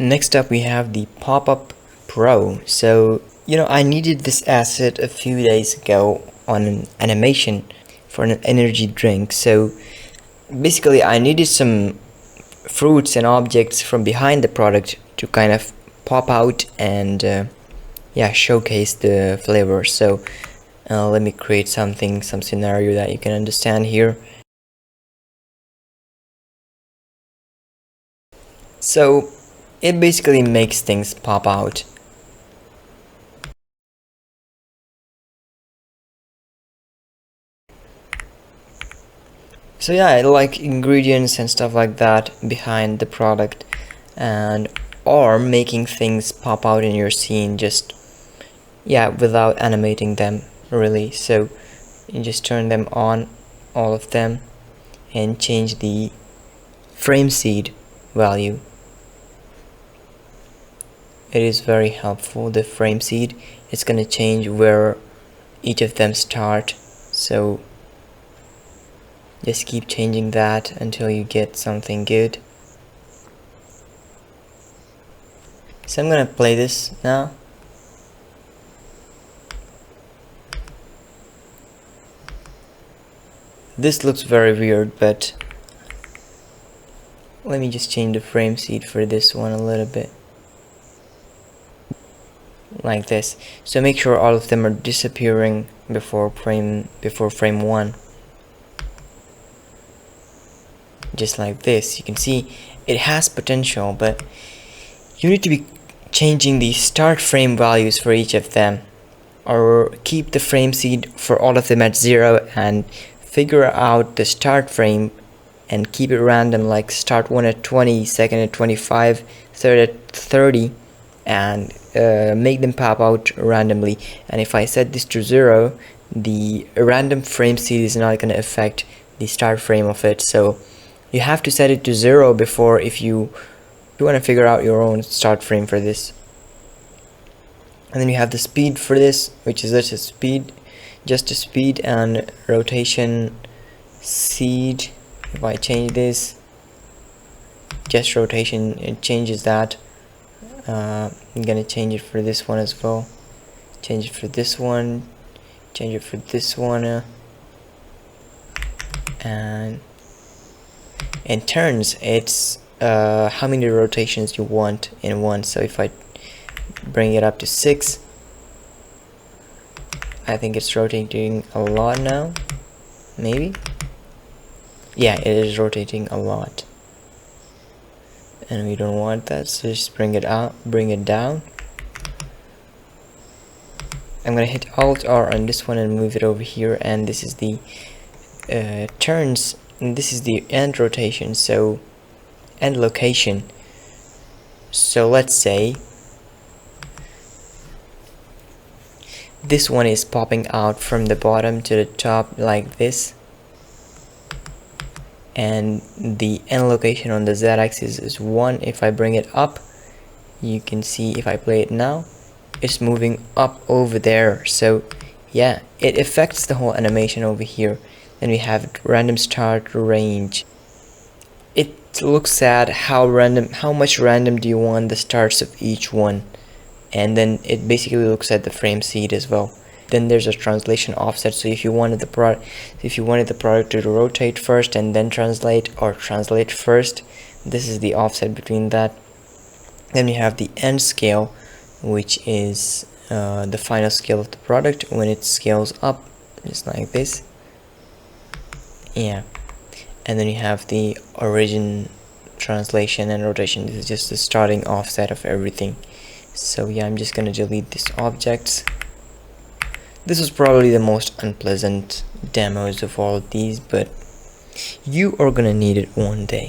Next up we have the Pop-Up Pro. So, I needed this asset a few days ago on an animation for an energy drink. So basically I needed some fruits and objects from behind the product to kind of pop out and showcase the flavor. So let me create some scenario that you can understand here. So it basically makes things pop out. So yeah, I like ingredients and stuff like that behind the product, and or making things pop out in your scene just without animating them really. So you just turn them on, all of them, and change the frame seed value. It is very helpful. The frame seed is gonna change where each of them start, so just keep changing that until you get something good. So I'm gonna play this now. This looks very weird, but let me just change the frame seed for this one a little bit. Like this. So make sure all of them are disappearing before frame 1. Just like this. You can see it has potential, but you need to be changing the start frame values for each of them, or keep the frame seed for all of them at 0 and figure out the start frame and keep it random, like start 1 at 20, second at 25, third at 30, and make them pop out randomly. And if I set this to 0, the random frame seed is not going to affect the start frame of it. So you have to set it to 0 before, if you want to figure out your own start frame for this. And then you have the speed for this, which is just a speed, and rotation seed. If I change this, just rotation, it changes that. I'm gonna change it for this one as well. Change it for this one. Change it for this one. And in turns, it's how many rotations you want in one. So if I bring it up to 6, I think it's rotating a lot now. Maybe. Yeah, it is rotating a lot, and we don't want that, so just bring it down. I'm gonna hit Alt R on this one and move it over here, and this is the turns, and this is the end rotation, so end location. So let's say this one is popping out from the bottom to the top like this, and the end location on the z-axis is 1. If I bring it up, you can see if I play it now, it's moving up over there. So yeah, it affects the whole animation over here. Then we have random start range. It looks sad how much random do you want the starts of each one, and then it basically looks at the frame seed as well. Then there's a translation offset, so if you wanted the product to rotate first and then translate, or translate first, this is the offset between that. Then we have the end scale, which is the final scale of the product when it scales up, just like this. Yeah, and then you have the origin, translation, and rotation. This is just the starting offset of everything. So yeah, I'm just gonna delete these objects. This was probably the most unpleasant demos of all of these, but you are gonna need it one day.